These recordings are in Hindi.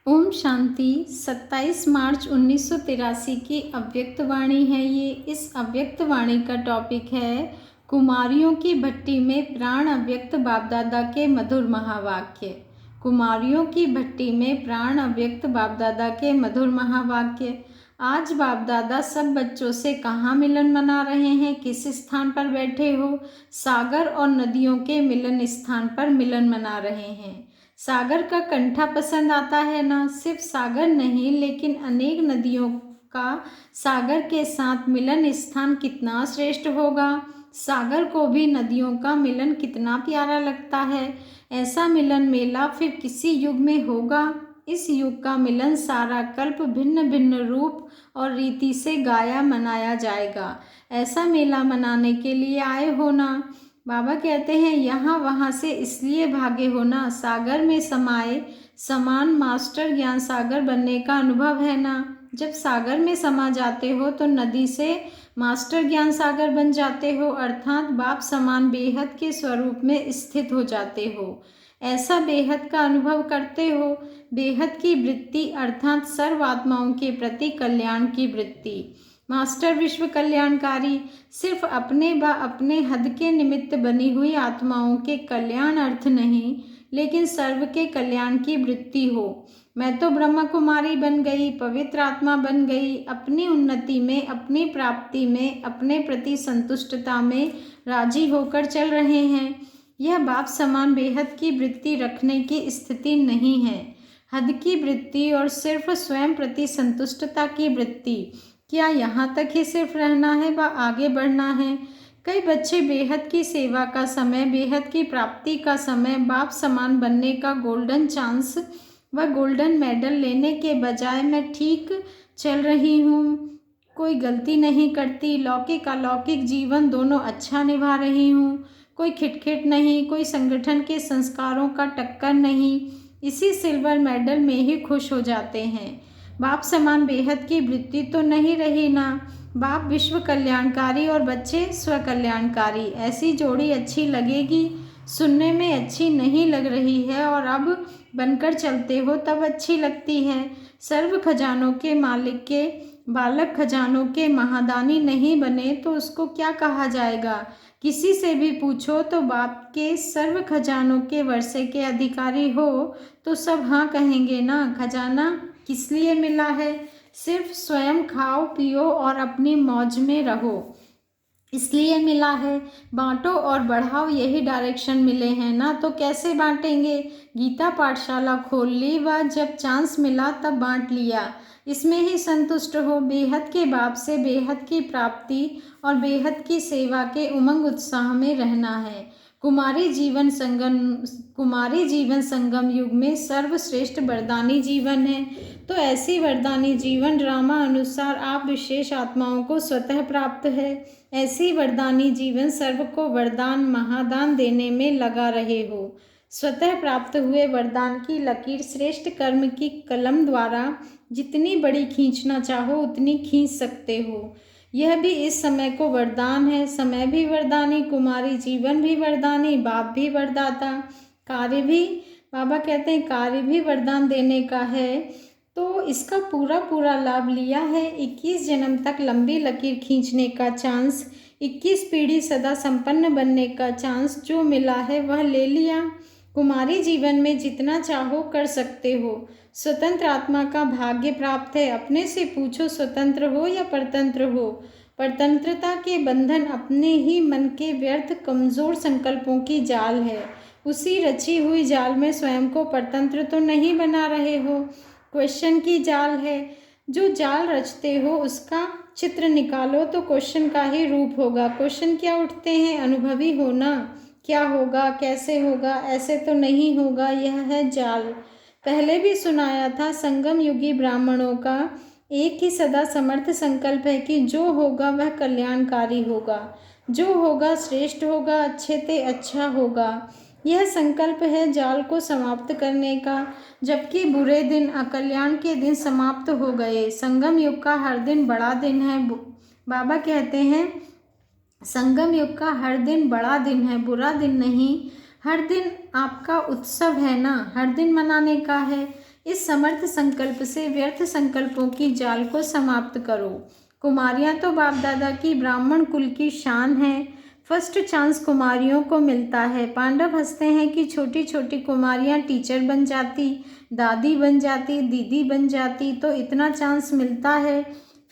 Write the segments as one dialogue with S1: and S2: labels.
S1: ओम शांति। 27 मार्च 1983 की अव्यक्त वाणी है ये। इस अव्यक्त वाणी का टॉपिक है कुमारियों की भट्टी में प्राण अव्यक्त बापदादा के मधुर महावाक्य। कुमारियों की भट्टी में प्राण अव्यक्त बापदादा के मधुर महावाक्य। आज बापदादा सब बच्चों से कहाँ मिलन मना रहे हैं? किस स्थान पर बैठे हो? सागर और नदियों के मिलन स्थान पर मिलन मना रहे हैं। सागर का कंठा पसंद आता है ना? सिर्फ सागर नहीं, लेकिन अनेक नदियों का सागर के साथ मिलन स्थान कितना श्रेष्ठ होगा। सागर को भी नदियों का मिलन कितना प्यारा लगता है। ऐसा मिलन मेला फिर किसी युग में होगा। इस युग का मिलन सारा कल्प भिन्न भिन्न रूप और रीति से गाया मनाया जाएगा। ऐसा मेला मनाने के लिए आए हो ना? बाबा कहते हैं यहाँ वहाँ से इसलिए भागे हो ना? सागर में समाये समान मास्टर ज्ञान सागर बनने का अनुभव है ना? जब सागर में समा जाते हो तो नदी से मास्टर ज्ञान सागर बन जाते हो, अर्थात बाप समान बेहद के स्वरूप में स्थित हो जाते हो। ऐसा बेहद का अनुभव करते हो। बेहद की वृत्ति अर्थात सर्व आत्माओं के प्रति कल्याण की वृत्ति। मास्टर विश्व कल्याणकारी सिर्फ अपने व अपने हद के निमित्त बनी हुई आत्माओं के कल्याण अर्थ नहीं, लेकिन सर्व के कल्याण की वृत्ति हो। मैं तो ब्रह्म कुमारी बन गई, पवित्र आत्मा बन गई। अपनी उन्नति में, अपनी प्राप्ति में, अपने प्रति संतुष्टता में राजी होकर चल रहे हैं। यह बाप समान बेहद की वृत्ति रखने की स्थिति नहीं है। हद की वृत्ति और सिर्फ स्वयं प्रति संतुष्टता की वृत्ति, क्या यहाँ तक ही सिर्फ रहना है व आगे बढ़ना है? कई बच्चे बेहद की सेवा का समय, बेहद की प्राप्ति का समय, बाप समान बनने का गोल्डन चांस व गोल्डन मेडल लेने के बजाय मैं ठीक चल रही हूँ, कोई गलती नहीं करती, लौकिक अलौकिक जीवन दोनों अच्छा निभा रही हूँ, कोई खिटखिट नहीं, कोई संगठन के संस्कारों का टक्कर नहीं, इसी सिल्वर मेडल में ही खुश हो जाते हैं। बाप समान बेहद की वृत्ति तो नहीं रही ना? बाप विश्व कल्याणकारी और बच्चे स्व कल्याणकारी, ऐसी जोड़ी अच्छी लगेगी? सुनने में अच्छी नहीं लग रही है और अब बनकर चलते हो तब अच्छी लगती है। सर्व खजानों के मालिक के बालक खजानों के महादानी नहीं बने तो उसको क्या कहा जाएगा? किसी से भी पूछो तो बाप के सर्व खजानों के वर्षे के अधिकारी हो तो सब हाँ कहेंगे ना। खजाना किस लिए मिला है? सिर्फ स्वयं खाओ पियो और अपनी मौज में रहो, इसलिए मिला है। बांटो और बढ़ाओ, यही डायरेक्शन मिले हैं ना, तो कैसे बांटेंगे? गीता पाठशाला खोल ली व जब चांस मिला तब बांट लिया, इसमें ही संतुष्ट हो। बेहद के बाप से बेहद की प्राप्ति और बेहद की सेवा के उमंग उत्साह में रहना है। कुमारी जीवन संगम युग में सर्वश्रेष्ठ वरदानी जीवन है। तो ऐसी वरदानी जीवन ड्रामा अनुसार आप विशेष आत्माओं को स्वतः प्राप्त है। ऐसी वरदानी जीवन सर्व को वरदान महादान देने में लगा रहे हो। स्वतः प्राप्त हुए वरदान की लकीर श्रेष्ठ कर्म की कलम द्वारा जितनी बड़ी खींचना चाहो उतनी खींच सकते हो। यह भी इस समय को वरदान है। समय भी वरदानी, कुमारी जीवन भी वरदानी, बाप भी वरदाता, कार्य भी, बाबा कहते हैं कार्य भी वरदान देने का है। तो इसका पूरा पूरा लाभ लिया है। 21 जन्म तक लंबी लकीर खींचने का चांस, 21 पीढ़ी सदा संपन्न बनने का चांस जो मिला है वह ले लिया। कुमारी जीवन में जितना चाहो कर सकते हो। स्वतंत्र आत्मा का भाग्य प्राप्त है। अपने से पूछो, स्वतंत्र हो या परतंत्र हो? परतंत्रता के बंधन अपने ही मन के व्यर्थ कमजोर संकल्पों की जाल है। उसी रची हुई जाल में स्वयं को परतंत्र तो नहीं बना रहे हो, क्वेश्चन की जाल है। जो जाल रचते हो उसका चित्र निकालो तो क्वेश्चन का ही रूप होगा। क्वेश्चन क्या उठते हैं? अनुभवी होना, क्या होगा, कैसे होगा, ऐसे तो नहीं होगा, यह है जाल। पहले भी सुनाया था, संगम युगी ब्राह्मणों का एक ही सदा समर्थ संकल्प है कि जो होगा वह कल्याणकारी होगा, जो होगा श्रेष्ठ होगा, अच्छे ते अच्छा होगा। यह संकल्प है जाल को समाप्त करने का। जबकि बुरे दिन, अकल्याण के दिन समाप्त हो गए। संगम युग का हर दिन बड़ा दिन है। बाबा कहते हैं संगम युग का हर दिन बड़ा दिन है, बुरा दिन नहीं। हर दिन आपका उत्सव है ना, हर दिन मनाने का है। इस समर्थ संकल्प से व्यर्थ संकल्पों की जाल को समाप्त करो। कुमारियाँ तो बाप दादा की ब्राह्मण कुल की शान है। फर्स्ट चांस कुमारियों को मिलता है। पांडव हंसते हैं कि छोटी छोटी कुमारियाँ टीचर बन जाती, दादी बन जाती, दीदी बन जाती, तो इतना चांस मिलता है,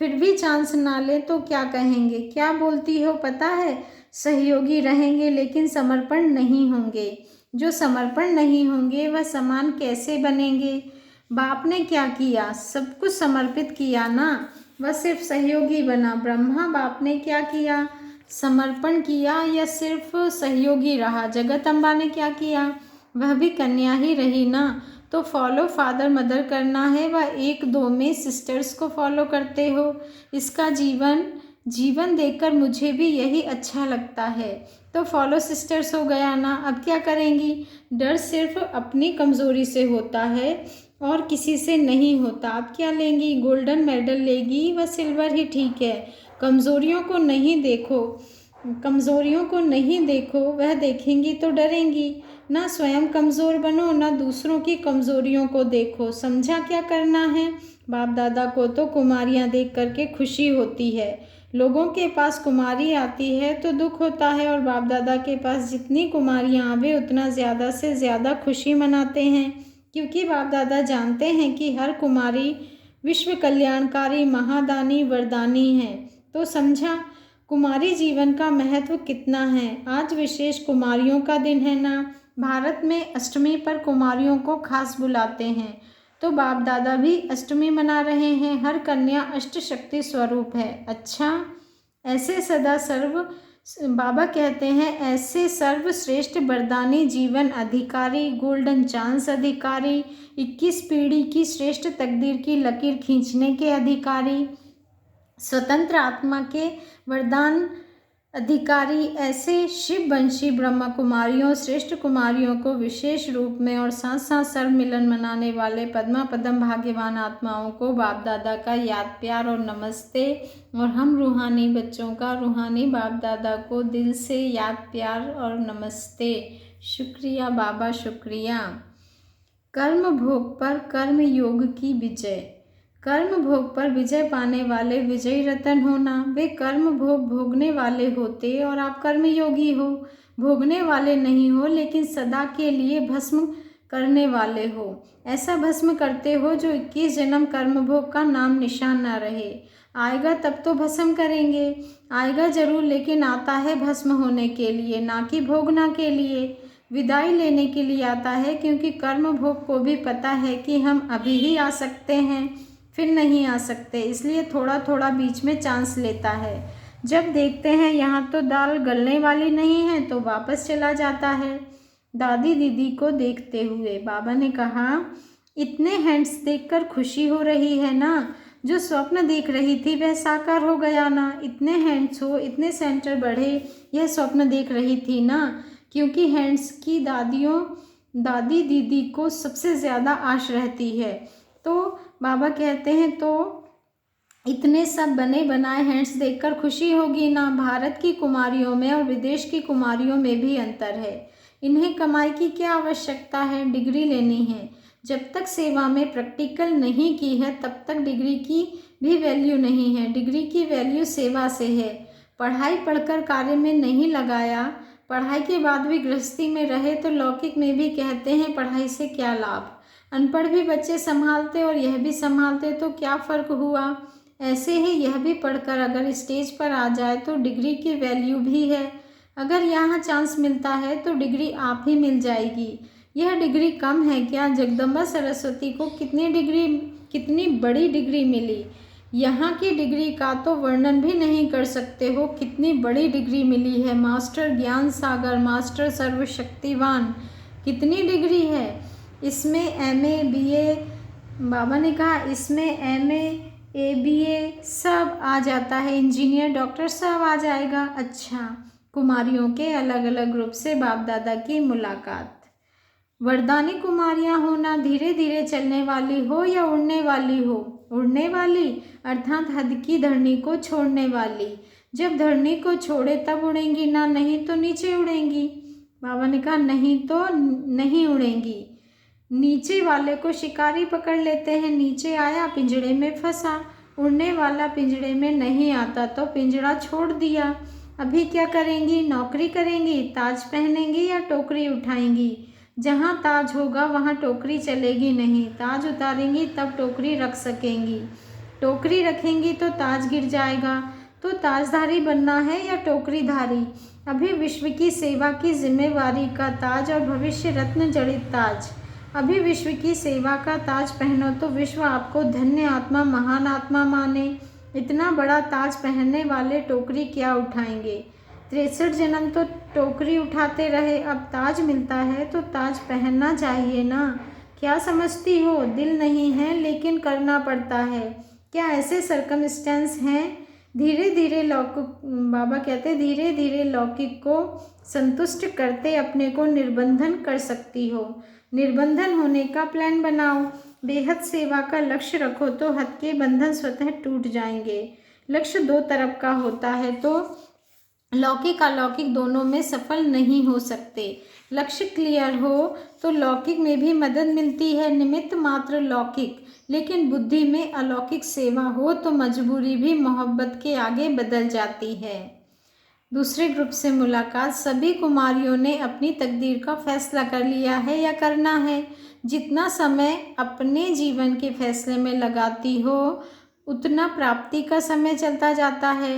S1: फिर भी चांस ना ले तो क्या कहेंगे। क्या बोलती हो पता है? सहयोगी रहेंगे लेकिन समर्पण नहीं होंगे। जो समर्पण नहीं होंगे वह समान कैसे बनेंगे? बाप ने क्या किया? सब कुछ समर्पित किया ना, वह सिर्फ सहयोगी बना। ब्रह्मा बाप ने क्या किया? समर्पण किया या सिर्फ सहयोगी रहा? जगत अम्बा ने क्या किया? वह भी कन्या ही रही ना। तो फॉलो फादर मदर करना है, वह एक दो में सिस्टर्स को फॉलो करते हो। इसका जीवन देखकर मुझे भी यही अच्छा लगता है। तो फॉलो सिस्टर्स हो गया ना। अब क्या करेंगी? डर सिर्फ अपनी कमज़ोरी से होता है और किसी से नहीं होता। अब क्या लेंगी? गोल्डन मेडल लेगी, वह सिल्वर ही ठीक है। कमज़ोरियों को नहीं देखो, वह देखेंगी तो डरेंगी। ना स्वयं कमज़ोर बनो, ना दूसरों की कमज़ोरियों को देखो। समझा क्या करना है? बाप दादा को तो कुमारियाँ देख करके खुशी होती है। लोगों के पास कुमारी आती है तो दुख होता है, और बाप दादा के पास जितनी कुमारियाँ आवे उतना ज़्यादा से ज़्यादा खुशी मनाते हैं, क्योंकि बाप दादा जानते हैं कि हर कुमारी विश्व कल्याणकारी महादानी वरदानी है। तो समझा कुमारी जीवन का महत्व कितना है। आज विशेष कुमारियों का दिन है ना। भारत में अष्टमी पर कुमारियों को खास बुलाते हैं, तो बाप दादा भी अष्टमी मना रहे हैं। हर कन्या अष्ट शक्ति स्वरूप है। अच्छा, ऐसे सदा सर्व बाबा कहते हैं ऐसे सर्वश्रेष्ठ वरदानी जीवन अधिकारी, गोल्डन चांस अधिकारी, 21 पीढ़ी की श्रेष्ठ तकदीर की लकीर खींचने के अधिकारी, स्वतंत्र आत्मा के वरदान अधिकारी, ऐसे शिववंशी ब्रह्मा कुमारियों, श्रेष्ठ कुमारियों को विशेष रूप में और साथ साथ सर्व मिलन मनाने वाले पद्मा पदम भाग्यवान आत्माओं को बाप दादा का याद प्यार और नमस्ते। और हम रूहानी बच्चों का रूहानी बाप दादा को दिल से याद प्यार और नमस्ते। शुक्रिया बाबा, शुक्रिया। कर्म भोग पर कर्म योग की विजय। कर्म भोग पर विजय पाने वाले विजयी रतन होना। वे कर्म भोग भोगने वाले होते और आप कर्म योगी हो। भोगने वाले नहीं हो लेकिन सदा के लिए भस्म करने वाले हो। ऐसा भस्म करते हो जो 21 जन्म कर्म भोग का नाम निशान ना रहे। आएगा तब तो भस्म करेंगे, आएगा जरूर, लेकिन आता है भस्म होने के लिए, ना कि भोगना के लिए। विदाई लेने के लिए आता है, क्योंकि कर्म भोग को भी पता है कि हम अभी ही आ सकते हैं, फिर नहीं आ सकते, इसलिए थोड़ा थोड़ा बीच में चांस लेता है। जब देखते हैं यहाँ तो दाल गलने वाली नहीं है तो वापस चला जाता है। दादी दीदी को देखते हुए बाबा ने कहा, इतने हैंड्स देखकर खुशी हो रही है ना। जो स्वप्न देख रही थी वह साकार हो गया ना। इतने हैंड्स हो, इतने सेंटर बढ़े, यह स्वप्न देख रही थी ना। क्योंकि हैंड्स की दादी दीदी को सबसे ज़्यादा आश रहती है। तो बाबा कहते हैं तो इतने सब बने बनाए हैंड्स देखकर खुशी होगी ना। भारत की कुमारियों में और विदेश की कुमारियों में भी अंतर है। इन्हें कमाई की क्या आवश्यकता है? डिग्री लेनी है। जब तक सेवा में प्रैक्टिकल नहीं की है तब तक डिग्री की भी वैल्यू नहीं है। डिग्री की वैल्यू सेवा से है। पढ़ाई पढ़कर कार्य में नहीं लगाया, पढ़ाई के बाद भी गृहस्थी में रहे तो लौकिक में भी कहते हैं पढ़ाई से क्या लाभ। अनपढ़ भी बच्चे संभालते और यह भी संभालते तो क्या फ़र्क हुआ। ऐसे ही यह भी पढ़कर अगर स्टेज पर आ जाए तो डिग्री की वैल्यू भी है। अगर यहाँ चांस मिलता है तो डिग्री आप ही मिल जाएगी। यह डिग्री कम है क्या? जगदम्बा सरस्वती को कितनी बड़ी डिग्री मिली। यहाँ की डिग्री का तो वर्णन भी नहीं कर सकते हो, कितनी बड़ी डिग्री मिली है। मास्टर ज्ञान सागर, मास्टर सर्वशक्तिवान, कितनी डिग्री है। इसमें MA BA, बाबा ने कहा इसमें MA ABA सब आ जाता है, इंजीनियर डॉक्टर सब आ जाएगा। अच्छा, कुमारियों के अलग अलग ग्रुप से बाप दादा की मुलाकात। वरदानी कुमारियाँ होना, धीरे धीरे चलने वाली हो या उड़ने वाली हो। उड़ने वाली अर्थात हद की धरनी को छोड़ने वाली। जब धरनी को छोड़े तब उड़ेंगी ना, नहीं तो नीचे उड़ेंगी। बाबा ने कहा नहीं तो नहीं उड़ेंगी, नीचे वाले को शिकारी पकड़ लेते हैं। नीचे आया, पिंजड़े में फंसा। उड़ने वाला पिंजड़े में नहीं आता तो पिंजड़ा छोड़ दिया। अभी क्या करेंगी? नौकरी करेंगी, ताज पहनेंगी या टोकरी उठाएंगी? जहाँ ताज होगा वहाँ टोकरी चलेगी नहीं। ताज उतारेंगी तब टोकरी रख सकेंगी। टोकरी रखेंगी तो ताज गिर जाएगा। तो ताजधारी बनना है या टोकरीधारी? अभी विश्व की सेवा की जिम्मेवारी का ताज और भविष्य रत्न जड़ित ताज। अभी विश्व की सेवा का ताज पहनो तो विश्व आपको धन्य आत्मा, महान आत्मा माने। इतना बड़ा ताज पहनने वाले टोकरी क्या उठाएंगे? 63 जन्म तो टोकरी उठाते रहे, अब ताज मिलता है तो ताज पहनना चाहिए ना। क्या समझती हो? दिल नहीं है लेकिन करना पड़ता है। क्या ऐसे सर्कमस्टेंस हैं? धीरे धीरे बाबा कहते धीरे धीरे लौकिक को संतुष्ट करते अपने को निर्बंधन कर सकती हो। निर्बंधन होने का प्लान बनाओ। बेहद सेवा का लक्ष्य रखो तो हद के बंधन स्वतः टूट जाएंगे। लक्ष्य दो तरफ का होता है तो लौकिक अलौकिक दोनों में सफल नहीं हो सकते। लक्ष्य क्लियर हो तो लौकिक में भी मदद मिलती है, निमित्त मात्र लौकिक। लेकिन बुद्धि में अलौकिक सेवा हो तो मजबूरी भी मोहब्बत के आगे बदल जाती है। दूसरे ग्रुप से मुलाकात। सभी कुमारियों ने अपनी तकदीर का फैसला कर लिया है या करना है। जितना समय अपने जीवन के फैसले में लगाती हो उतना प्राप्ति का समय चलता जाता है।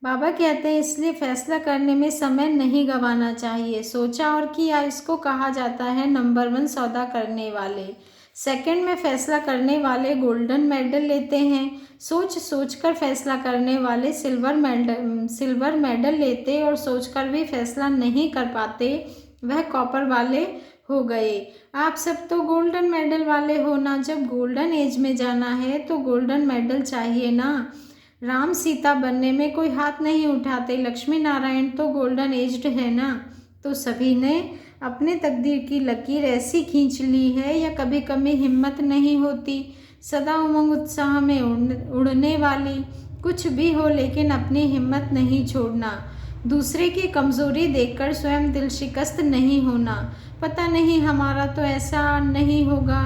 S1: बाबा कहते हैं इसलिए फैसला करने में समय नहीं गंवाना चाहिए। सोचा और किया, इसको कहा जाता है नंबर 1 सौदा करने वाले। सेकंड में फैसला करने वाले गोल्डन मेडल लेते हैं। सोच कर फैसला करने वाले सिल्वर मेडल लेते और सोचकर भी फैसला नहीं कर पाते, वह कॉपर वाले हो गए। आप सब तो गोल्डन मेडल वाले हो ना। जब गोल्डन एज में जाना है तो गोल्डन मेडल चाहिए ना। राम सीता बनने में कोई हाथ नहीं उठाते। लक्ष्मी नारायण तो गोल्डन एज्ड है ना। तो सभी ने अपने तकदीर की लकीर ऐसी खींच ली है या कभी कभी हिम्मत नहीं होती। सदा उमंग उत्साह में उड़ने वाली। कुछ भी हो लेकिन अपनी हिम्मत नहीं छोड़ना। दूसरे की कमज़ोरी देखकर स्वयं दिल शिकस्त नहीं होना। पता नहीं हमारा तो ऐसा नहीं होगा।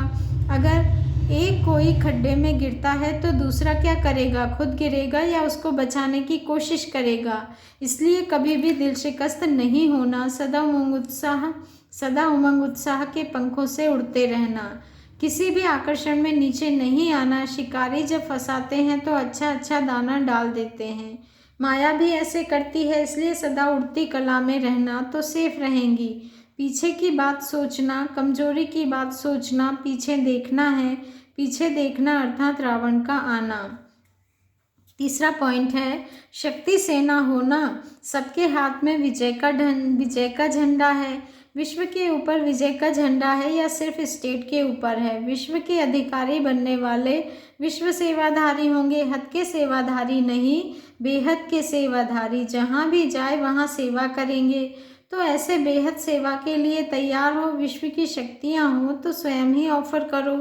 S1: अगर एक कोई खड्डे में गिरता है तो दूसरा क्या करेगा? खुद गिरेगा या उसको बचाने की कोशिश करेगा। इसलिए कभी भी दिल शिकस्त नहीं होना। सदा उमंग उत्साह के पंखों से उड़ते रहना। किसी भी आकर्षण में नीचे नहीं आना। शिकारी जब फंसाते हैं तो अच्छा दाना डाल देते हैं। माया भी ऐसे करती है, इसलिए सदा उड़ती कला में रहना तो सेफ रहेंगी। पीछे की बात सोचना, कमजोरी की बात सोचना, पीछे देखना है। पीछे देखना अर्थात रावण का आना। तीसरा पॉइंट है शक्ति सेना होना। सबके हाथ में विजय का झंडा है। विश्व के ऊपर विजय का झंडा है या सिर्फ स्टेट के ऊपर है? विश्व के अधिकारी बनने वाले विश्व सेवाधारी होंगे, हद के सेवाधारी नहीं, बेहद के सेवाधारी। जहाँ भी जाए वहाँ सेवा करेंगे। तो ऐसे बेहद सेवा के लिए तैयार हो। विश्व की शक्तियाँ हो तो स्वयं ही ऑफर करो।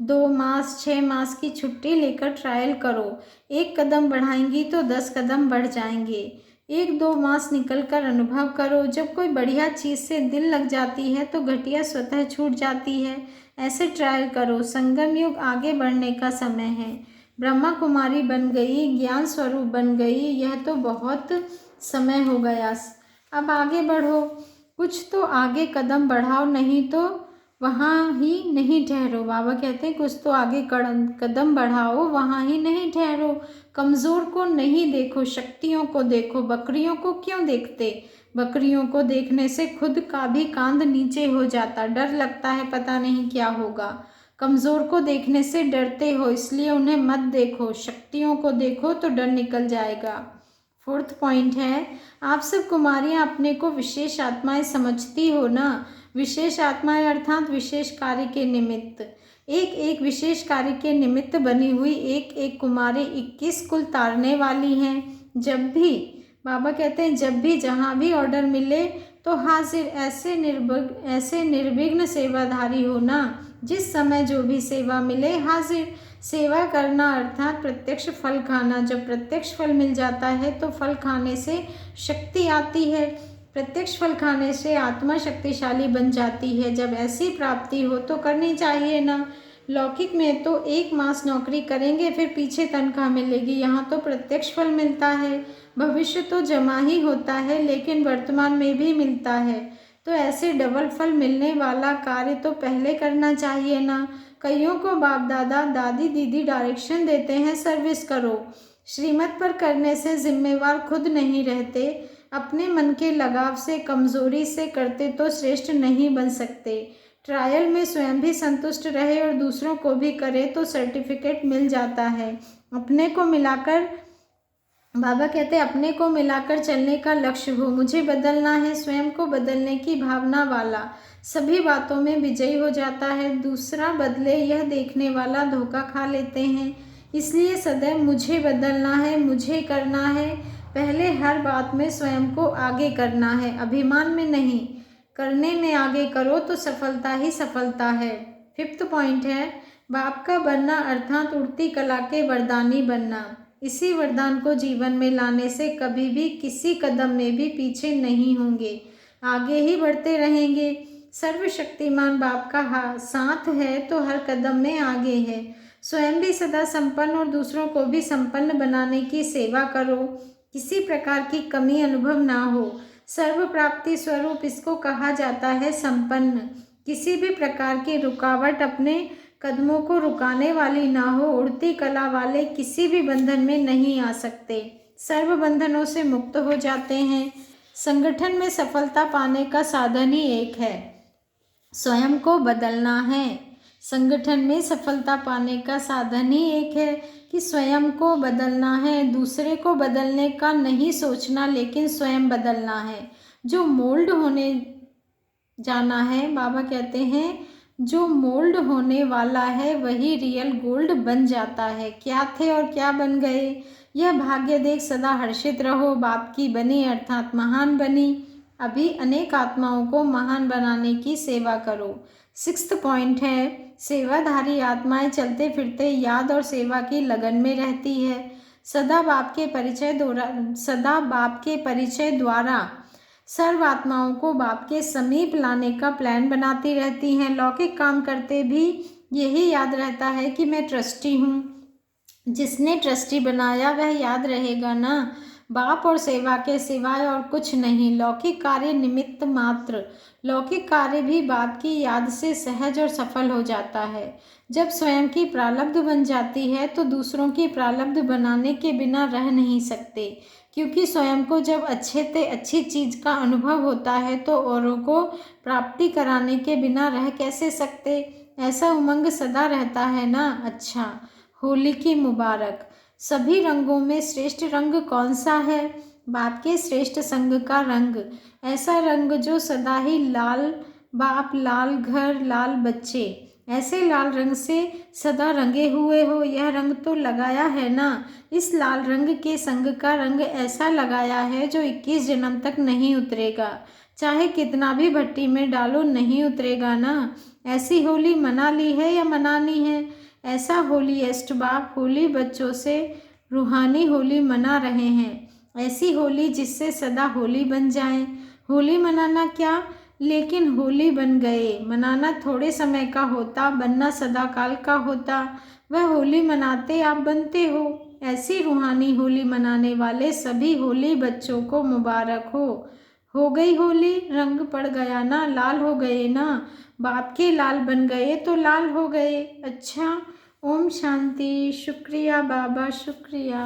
S1: 2 मास 6 मास की छुट्टी लेकर ट्रायल करो। 1 कदम बढ़ाएंगी तो 10 कदम बढ़ जाएंगे। 1-2 मास निकल कर अनुभव करो। जब कोई बढ़िया चीज़ से दिल लग जाती है तो घटिया स्वतः छूट जाती है। ऐसे ट्रायल करो। संगम युग आगे बढ़ने का समय है। ब्रह्मा कुमारी बन गई, ज्ञान स्वरूप बन गई, यह तो बहुत समय हो गया। अब आगे बढ़ो। कुछ तो आगे कदम बढ़ाओ, नहीं तो वहाँ ही नहीं ठहरो। बाबा कहते हैं कुछ तो आगे कदम बढ़ाओ, वहाँ ही नहीं ठहरो। कमज़ोर को नहीं देखो, शक्तियों को देखो। बकरियों को क्यों देखते? बकरियों को देखने से खुद का भी कांध नीचे हो जाता। डर लगता है पता नहीं क्या होगा। कमज़ोर को देखने से डरते हो, इसलिए उन्हें मत देखो। शक्तियों को देखो तो डर निकल जाएगा। 4th पॉइंट है आप सब कुमारियाँ अपने को विशेष आत्माएं समझती हो ना। विशेष आत्माएं अर्थात विशेष कार्य के निमित्त। एक विशेष कार्य के निमित्त बनी हुई एक कुमारी 21 कुल तारने वाली हैं। जब भी बाबा कहते हैं जब भी जहाँ भी ऑर्डर मिले तो हाजिर। ऐसे निर्विघ्न सेवाधारी हो ना। जिस समय जो भी सेवा मिले हाजिर। सेवा करना अर्थात प्रत्यक्ष फल खाना। जब प्रत्यक्ष फल मिल जाता है तो फल खाने से शक्ति आती है। प्रत्यक्ष फल खाने से आत्मा शक्तिशाली बन जाती है। जब ऐसी प्राप्ति हो तो करनी चाहिए ना। लौकिक में तो 1 मास नौकरी करेंगे फिर पीछे तनख्वाह मिलेगी, यहाँ तो प्रत्यक्ष फल मिलता है। भविष्य तो जमा ही होता है लेकिन वर्तमान में भी मिलता है, तो ऐसे डबल फल मिलने वाला कार्य तो पहले करना चाहिए ना। कईयों को बाप दादा दादी दीदी डायरेक्शन देते हैं सर्विस करो। श्रीमत पर करने से जिम्मेवार खुद नहीं रहते, अपने मन के लगाव से कमजोरी से करते तो श्रेष्ठ नहीं बन सकते। ट्रायल में स्वयं भी संतुष्ट रहे और दूसरों को भी करे तो सर्टिफिकेट मिल जाता है। अपने को मिलाकर, बाबा कहते हैं अपने को मिलाकर चलने का लक्ष्य हो। मुझे बदलना है, स्वयं को बदलने की भावना वाला सभी बातों में विजयी हो जाता है। दूसरा बदले यह देखने वाला धोखा खा लेते हैं। इसलिए सदैव मुझे बदलना है, मुझे करना है। पहले हर बात में स्वयं को आगे करना है, अभिमान में नहीं। करने में आगे करो तो सफलता ही सफलता है। 5th पॉइंट है बाप का बनना अर्थात उड़ती कला के वरदानी बनना। इसी वरदान को जीवन में लाने से कभी भी किसी कदम में भी पीछे नहीं होंगे, आगे ही बढ़ते रहेंगे। सर्वशक्तिमान बाप का साथ है तो हर कदम में आगे है। स्वयं भी सदा संपन्न और दूसरों को भी संपन्न बनाने की सेवा करो, किसी प्रकार की कमी अनुभव ना हो। सर्व प्राप्ति स्वरूप इसको कहा जाता है संपन्न। किसी भी प्रकार की रुकावट अपने कदमों को रुकाने वाली ना हो। उड़ती कला वाले किसी भी बंधन में नहीं आ सकते, सर्व बंधनों से मुक्त हो जाते हैं। संगठन में सफलता पाने का साधन ही एक है, स्वयं को बदलना है। संगठन में सफलता पाने का साधन ही एक है कि स्वयं को बदलना है। दूसरे को बदलने का नहीं सोचना, लेकिन स्वयं बदलना है। जो मोल्ड होने जाना है, बाबा कहते हैं जो मोल्ड होने वाला है वही रियल गोल्ड बन जाता है। क्या थे और क्या बन गए, यह भाग्य देख सदा हर्षित रहो। बाप की बनी अर्थात महान बनी। अभी अनेक आत्माओं को महान बनाने की सेवा करो। 6th पॉइंट है सेवाधारी आत्माएं चलते फिरते याद और सेवा की लगन में रहती है। सदा बाप के परिचय द्वारा सर्व आत्माओं को बाप के समीप लाने का प्लान बनाती रहती हैं। लौकिक काम करते भी यही याद रहता है कि मैं ट्रस्टी हूँ। जिसने ट्रस्टी बनाया वह याद रहेगा ना। बाप और सेवा के सिवाय और कुछ नहीं। लौकिक कार्य निमित्त मात्र। लौकिक कार्य भी बाप की याद से सहज और सफल हो जाता है। जब स्वयं की प्रारब्ध बन जाती है तो दूसरों की प्रारब्ध बनाने के बिना रह नहीं सकते, क्योंकि स्वयं को जब अच्छी चीज़ का अनुभव होता है तो औरों को प्राप्ति कराने के बिना रह कैसे सकते। ऐसा उमंग सदा रहता है ना। अच्छा, होली की मुबारक। सभी रंगों में श्रेष्ठ रंग कौन सा है? बाप के श्रेष्ठ संग का रंग। ऐसा रंग जो सदा ही लाल बाप, लाल घर, लाल बच्चे, ऐसे लाल रंग से सदा रंगे हुए हो। यह रंग तो लगाया है ना। इस लाल रंग के संग का रंग ऐसा लगाया है जो 21 जन्म तक नहीं उतरेगा। चाहे कितना भी भट्टी में डालो नहीं उतरेगा ना। ऐसी होली मना ली है या मनानी है? ऐसा होलीएस्ट बाप होली बच्चों से रूहानी होली मना रहे हैं। ऐसी होली जिससे सदा होली बन जाए। होली मनाना क्या, लेकिन होली बन गए। मनाना थोड़े समय का होता, बनना सदा काल का होता। वह होली मनाते आप बनते हो। ऐसी रूहानी होली मनाने वाले सभी होली बच्चों को मुबारक हो गई होली। रंग पड़ गया ना, लाल हो गए ना। बाप के लाल बन गए तो लाल हो गए। अच्छा, ओम शांति। शुक्रिया बाबा, शुक्रिया।